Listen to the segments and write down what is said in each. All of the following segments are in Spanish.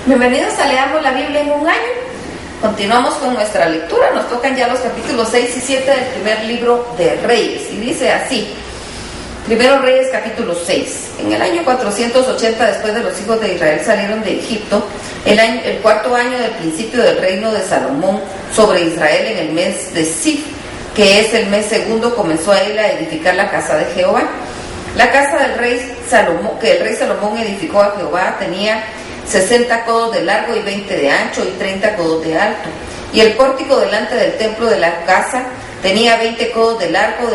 Bienvenidos a Leamos la Biblia en un año. Continuamos con nuestra lectura. Nos tocan ya los capítulos 6 y 7 del primer libro de Reyes. Y dice así: Primero Reyes, capítulo 6. En el año 480 después de los hijos de Israel salieron de Egipto, el cuarto año del principio del reino de Salomón sobre Israel, en el mes de Sif, que es el mes segundo, comenzó a él a edificar la casa de Jehová. La casa del rey Salomón, que el rey Salomón edificó a Jehová, tenía 60 codos de largo y 20 de ancho y 30 codos de alto. Y el pórtico delante del templo de la casa tenía 20 codos de largo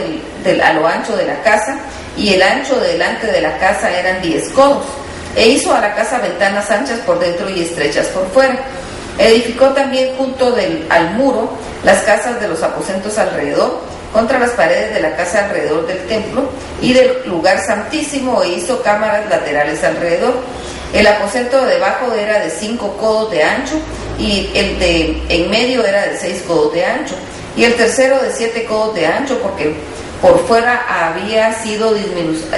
a lo ancho de la casa, y el ancho delante de la casa eran 10 codos. E hizo a la casa ventanas anchas por dentro y estrechas por fuera. Edificó también junto al muro las casas de los aposentos alrededor, contra las paredes de la casa alrededor del templo y del lugar santísimo, e hizo cámaras laterales alrededor. El aposento de debajo era de 5 codos de ancho, y el de en medio era de 6 codos de ancho, y el tercero de 7 codos de ancho, porque por fuera había sido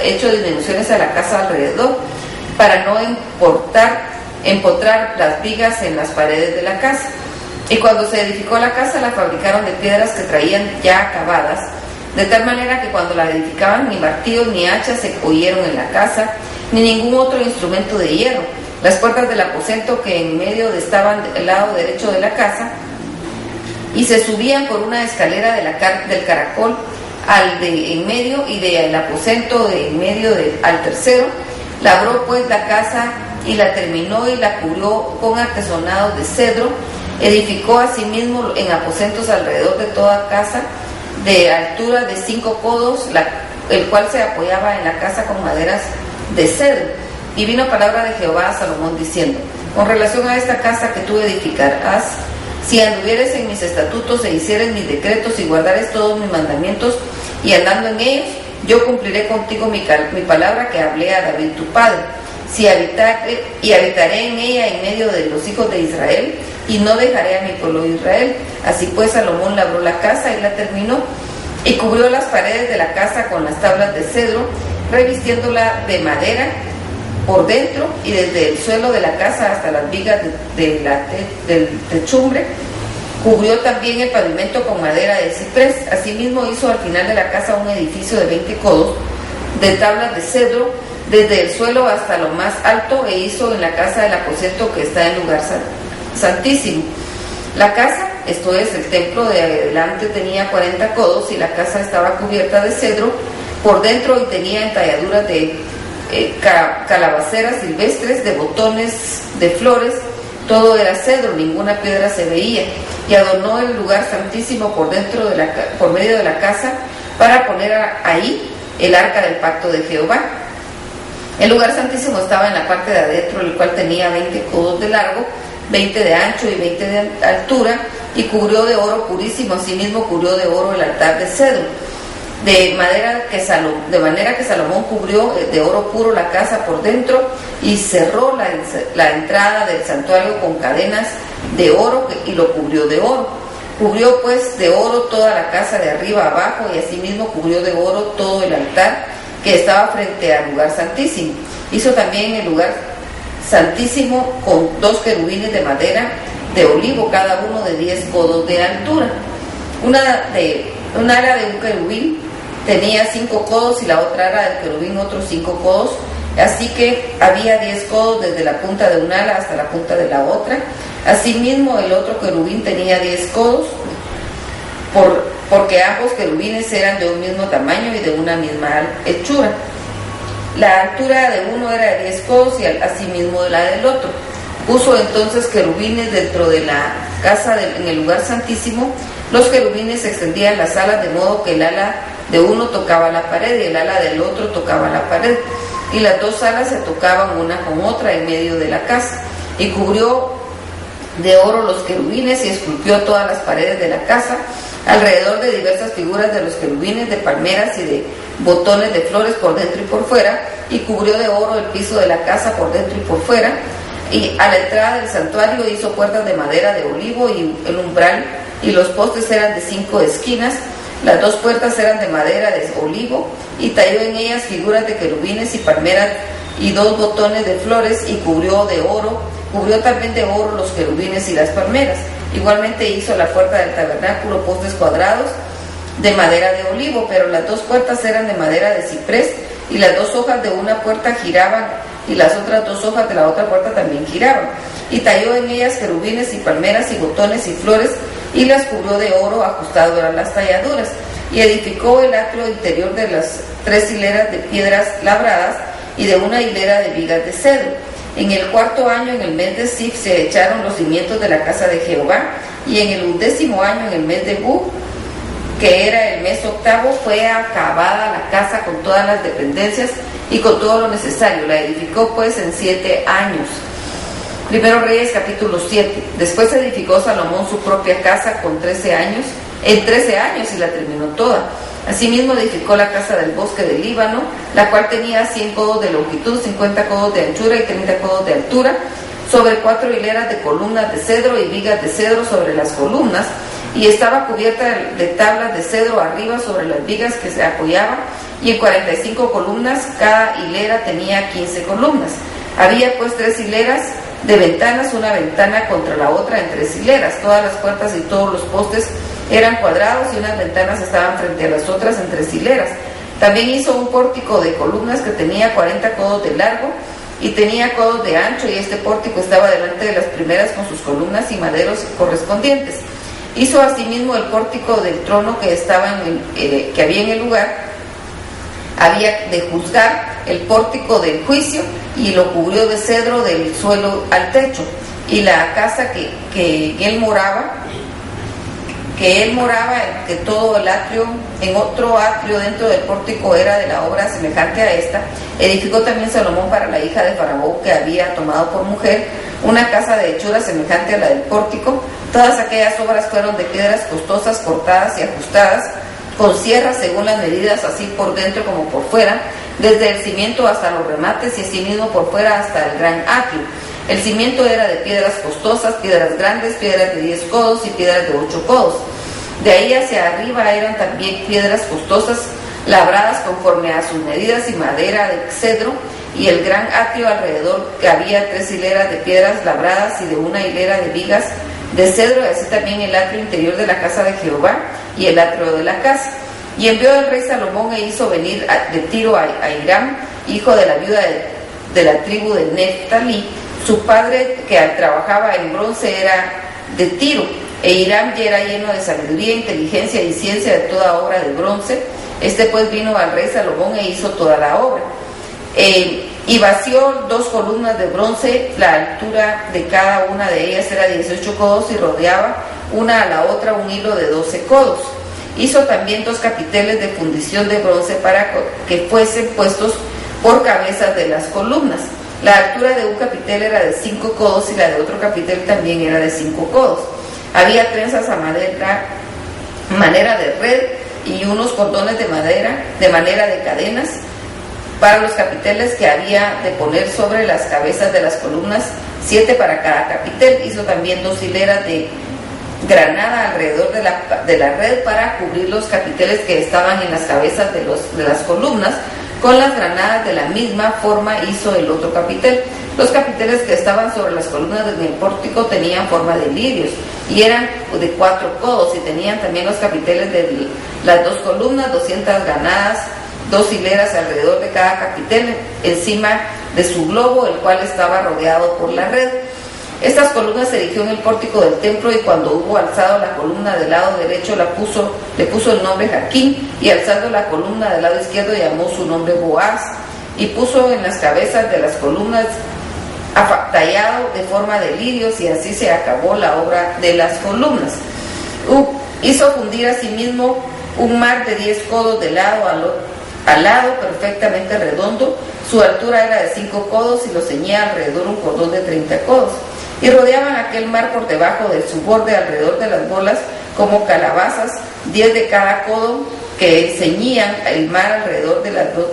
hecho disminuciones a la casa alrededor, para no empotrar las vigas en las paredes de la casa. Y cuando se edificó la casa, la fabricaron de piedras que traían ya acabadas, de tal manera que cuando la edificaban, ni martillos ni hachas se oyeron en la casa, ni ningún otro instrumento de hierro. Las puertas del aposento que en medio estaban del lado derecho de la casa, y se subían por una escalera del caracol al de en medio, y del aposento de en medio al tercero. Labró pues la casa y la terminó y la cubrió con artesonados de cedro. Edificó asimismo en aposentos alrededor de toda casa, de altura de 5 codos, el cual se apoyaba en la casa con maderas de cedro. Y vino palabra de Jehová a Salomón diciendo: con relación a esta casa que tú edificarás, si anduvieres en mis estatutos e hicieres mis decretos y guardares todos mis mandamientos, y andando en ellos, yo cumpliré contigo mi palabra que hablé a David tu padre. Habitaré en ella en medio de los hijos de Israel, y no dejaré a mi pueblo de Israel. Así pues Salomón labró la casa y la terminó, y cubrió las paredes de la casa con las tablas de cedro, revistiéndola de madera por dentro, y desde el suelo de la casa hasta las vigas del techumbre. Cubrió también el pavimento con madera de ciprés. Asimismo hizo al final de la casa un edificio de 20 codos de tablas de cedro, desde el suelo hasta lo más alto, e hizo en la casa el aposento que está en lugar santísimo. La casa, esto es, el templo de adelante, tenía 40 codos, y la casa estaba cubierta de cedro por dentro, y tenía entalladuras de calabaceras silvestres, de botones de flores. Todo era cedro, ninguna piedra se veía. Y adornó el lugar santísimo por medio de la casa, para poner ahí el arca del pacto de Jehová. El lugar santísimo estaba en la parte de adentro, el cual tenía 20 codos de largo, 20 de ancho y 20 de altura, y cubrió de oro purísimo. Asimismo cubrió de oro el altar de cedro, de manera que Salomón cubrió de oro puro la casa por dentro, y cerró la entrada del santuario con cadenas de oro, y lo cubrió de oro. Cubrió pues de oro toda la casa de arriba a abajo, y asimismo cubrió de oro todo el altar que estaba frente al lugar santísimo. Hizo también el lugar santísimo con 2 querubines de madera de olivo, cada uno de 10 codos de altura. Una ala de un querubín tenía 5 codos, y la otra ala del querubín otros 5 codos, así que había 10 codos desde la punta de una ala hasta la punta de la otra. Asimismo el otro querubín tenía 10 codos, porque ambos querubines eran de un mismo tamaño y de una misma hechura. La altura de uno era de 10 codos, y asimismo la del otro. Puso entonces querubines dentro de la casa en el lugar santísimo. Los querubines extendían las alas, de modo que el ala de uno tocaba la pared y el ala del otro tocaba la pared, y las 2 alas se tocaban una con otra en medio de la casa. Y cubrió de oro los querubines, y esculpió todas las paredes de la casa alrededor de diversas figuras de los querubines, de palmeras y de botones de flores por dentro y por fuera, y cubrió de oro el piso de la casa por dentro y por fuera. Y a la entrada del santuario hizo puertas de madera de olivo, y el umbral y los postes eran de 5 esquinas. Las 2 puertas eran de madera de olivo, y talló en ellas figuras de querubines y palmeras y 2 botones de flores, y cubrió de oro Cubrió también de oro los querubines y las palmeras. Igualmente hizo la puerta del tabernáculo, postes cuadrados de madera de olivo, pero las dos puertas eran de madera de ciprés, y las dos hojas de una puerta giraban, y las otras dos hojas de la otra puerta también giraban. Y talló en ellas querubines y palmeras y botones y flores, y las cubrió de oro ajustado a las talladuras. Y edificó el atrio interior de las 3 hileras de piedras labradas y de una hilera de vigas de cedro. En el 4º año, en el mes de Sif, se echaron los cimientos de la casa de Jehová, y en el 11º año, en el mes de Bu, que era el mes 8º, fue acabada la casa con todas las dependencias y con todo lo necesario. La edificó pues en 7 años. Primero Reyes capítulo 7. Después edificó Salomón su propia casa en 13 años, y la terminó toda. Asimismo edificó la casa del bosque del Líbano, la cual tenía 100 codos de longitud, 50 codos de anchura y 30 codos de altura, sobre 4 hileras de columnas de cedro y vigas de cedro sobre las columnas, y estaba cubierta de tablas de cedro arriba sobre las vigas que se apoyaban, y en 45 columnas, cada hilera tenía 15 columnas. Había pues 3 hileras de ventanas, una ventana contra la otra en 3 hileras. Todas las puertas y todos los postes eran cuadrados, y unas ventanas estaban frente a las otras en 3 hileras. También hizo un pórtico de columnas que tenía 40 codos de largo y tenía codos de ancho, y este pórtico estaba delante de las primeras con sus columnas y maderos correspondientes. Hizo asimismo el pórtico del trono que estaba que había en el lugar, había de juzgar, el pórtico del juicio, y lo cubrió de cedro del suelo al techo. Y la casa que él moraba, que todo el atrio, en otro atrio dentro del pórtico era de la obra semejante a esta, edificó también Salomón para la hija de Faraón, que había tomado por mujer, una casa de hechura semejante a la del pórtico. Todas aquellas obras fueron de piedras costosas, cortadas y ajustadas, con sierras según las medidas, así por dentro como por fuera, desde el cimiento hasta los remates, y asimismo por fuera hasta el gran atrio. El cimiento era de piedras costosas, piedras grandes, piedras de 10 codos y piedras de 8 codos. De ahí hacia arriba eran también piedras costosas, labradas conforme a sus medidas, y madera de cedro, y el gran atrio alrededor, que había 3 hileras de piedras labradas y de una hilera de vigas de cedro, y así también el atrio interior de la casa de Jehová y el atrio de la casa. Y envió el rey Salomón e hizo venir de Tiro a Hiram, hijo de la viuda de la tribu de Neftalí. Su padre, que trabajaba en bronce, era de Tiro, e Hiram ya era lleno de sabiduría, inteligencia y ciencia de toda obra de bronce. Este pues vino al rey Salomón e hizo toda la obra. Y vació 2 columnas de bronce, la altura de cada una de ellas era 18 codos, y rodeaba una a la otra un hilo de 12 codos. Hizo también 2 capiteles de fundición de bronce para que fuesen puestos por cabezas de las columnas. La altura de un capitel era de 5 codos, y la de otro capitel también era de 5 codos. Había trenzas a manera de red, y unos cordones de manera de cadenas para los capiteles que había de poner sobre las cabezas de las columnas, 7 para cada capitel. Hizo también 2 hileras de granada alrededor de la red para cubrir los capiteles que estaban en las cabezas de las columnas. Con las granadas de la misma forma hizo el otro capitel. Los capiteles que estaban sobre las columnas del pórtico tenían forma de lirios, y eran de 4 codos, y tenían también los capiteles de las 2 columnas, 200 granadas, 2 hileras alrededor de cada capitel, encima de su globo, el cual estaba rodeado por la red. Estas columnas se erigió en el pórtico del templo, y cuando hubo alzado la columna del lado derecho le puso el nombre Jaquín, y alzando la columna del lado izquierdo llamó su nombre Boaz, y puso en las cabezas de las columnas tallado de forma de lirios, y así se acabó la obra de las columnas. Hizo fundir asimismo un mar de 10 codos de lado al lado, perfectamente redondo. Su altura era de 5 codos, y lo ceñía alrededor un cordón de 30 codos. Y rodeaban aquel mar por debajo de su borde alrededor de las bolas como calabazas, 10 de cada codo, que ceñían el mar alrededor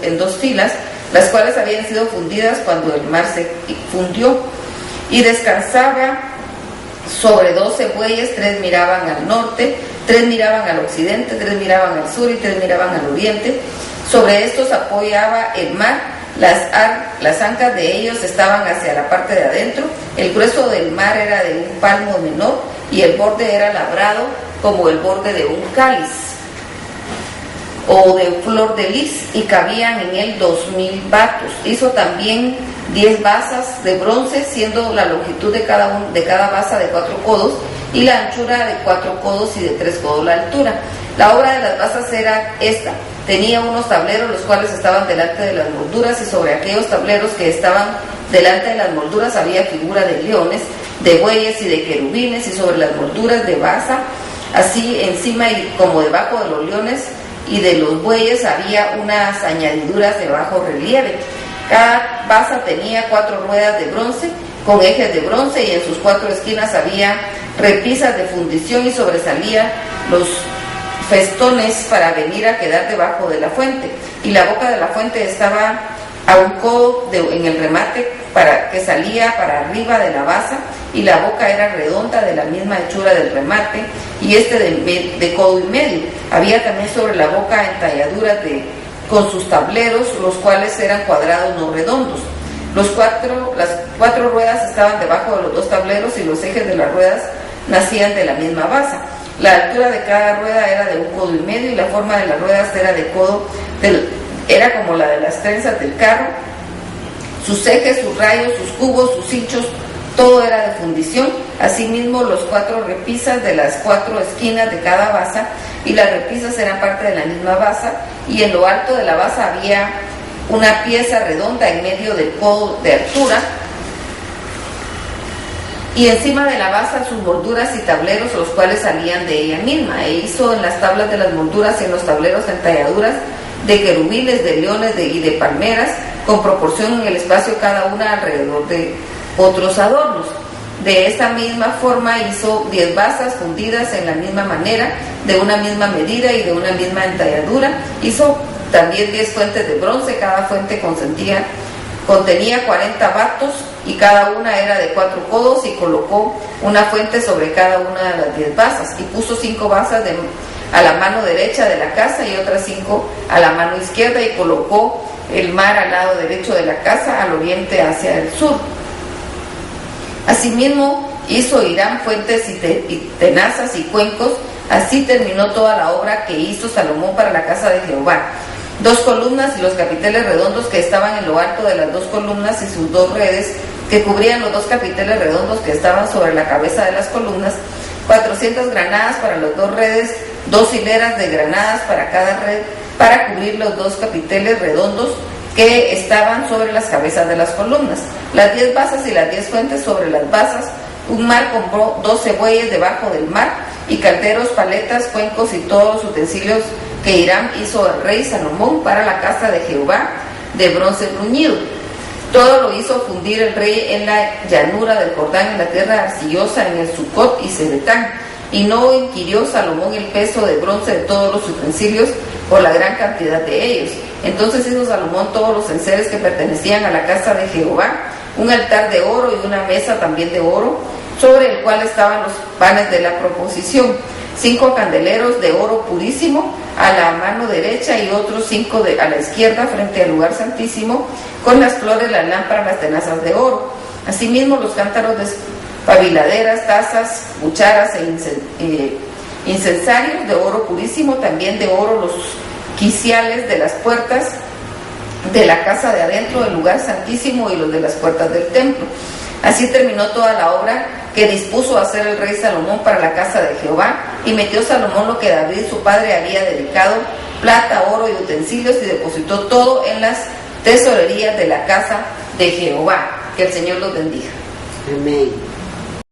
en 2 filas, las cuales habían sido fundidas cuando el mar se fundió. Y descansaba sobre 12 bueyes, 3 miraban al norte, 3 miraban al occidente, 3 miraban al sur y 3 miraban al oriente. Sobre estos apoyaba el mar, las ancas de ellos estaban hacia la parte de adentro, el grueso del mar era de un palmo menor y el borde era labrado como el borde de un cáliz o de flor de lis, y cabían en él 2000 batos. Hizo también 10 basas de bronce, siendo la longitud de cada basa de 4 codos y la anchura de 4 codos y de 3 codos la altura. La obra de las basas era esta: tenía unos tableros los cuales estaban delante de las molduras, y sobre aquellos tableros que estaban delante de las molduras había figura de leones, de bueyes y de querubines, y sobre las molduras de basa, así encima y como debajo de los leones y de los bueyes, había unas añadiduras de bajo relieve. Cada basa tenía 4 ruedas de bronce con ejes de bronce, y en sus 4 esquinas había repisas de fundición, y sobresalían los festones para venir a quedar debajo de la fuente, y la boca de la fuente estaba a un codo en el remate que salía para arriba de la basa, y la boca era redonda de la misma hechura del remate, y de codo y medio. Había también sobre la boca entalladuras con sus tableros, los cuales eran cuadrados no redondos. Las 4 ruedas estaban debajo de los 2 tableros, y los ejes de las ruedas nacían de la misma basa. La altura de cada rueda era de un codo y medio, y la forma de las ruedas era como la de las trenzas del carro. Sus ejes, sus rayos, sus cubos, sus hinchos, todo era de fundición. Asimismo, los 4 repisas de las 4 esquinas de cada basa, y las repisas eran parte de la misma basa, y en lo alto de la basa había una pieza redonda en medio del codo de altura, y encima de la basa sus molduras y tableros, los cuales salían de ella misma. E hizo en las tablas de las molduras y en los tableros entalladuras de querubines, de leones y de palmeras, con proporción en el espacio cada una alrededor de otros adornos. De esta misma forma hizo 10 basas fundidas en la misma manera, de una misma medida y de una misma entalladura. Hizo también 10 fuentes de bronce, cada fuente contenía 40 batos, y cada una era de 4 codos, y colocó una fuente sobre cada una de las 10 basas, y puso 5 basas a la mano derecha de la casa y otras 5 a la mano izquierda, y colocó el mar al lado derecho de la casa, al oriente hacia el sur. Asimismo hizo Hiram fuentes y tenazas y cuencos. Así terminó toda la obra que hizo Salomón para la casa de Jehová: 2 columnas y los capiteles redondos que estaban en lo alto de las 2 columnas, y sus 2 redes que cubrían los 2 capiteles redondos que estaban sobre la cabeza de las columnas, 400 granadas para las 2 redes, 2 hileras de granadas para cada red, para cubrir los 2 capiteles redondos que estaban sobre las cabezas de las columnas, las 10 basas y las 10 fuentes sobre las basas. Un mar compró 12 bueyes debajo del mar, y calderos, paletas, cuencos y todos los utensilios que Hiram hizo al rey Salomón para la casa de Jehová, de bronce bruñido. Todo lo hizo fundir el rey en la llanura del Jordán, en la tierra arcillosa, en el Sucot y Zebetán. Y no inquirió Salomón el peso de bronce de todos los utensilios, por la gran cantidad de ellos. Entonces hizo Salomón todos los enseres que pertenecían a la casa de Jehová: un altar de oro y una mesa también de oro, sobre el cual estaban los panes de la proposición, 5 candeleros de oro purísimo a la mano derecha, y otros 5 a la izquierda frente al lugar santísimo, con las flores, las lámparas, las tenazas de oro. Asimismo los cántaros de pabiladeras, tazas, cucharas e incensarios de oro purísimo, también de oro los quiciales de las puertas de la casa de adentro del lugar santísimo y los de las puertas del templo. Así terminó toda la obra que dispuso hacer el rey Salomón para la casa de Jehová, y metió Salomón lo que David su padre había dedicado, plata, oro y utensilios, y depositó todo en las tesorerías de la casa de Jehová. Que el Señor los bendiga. Amén.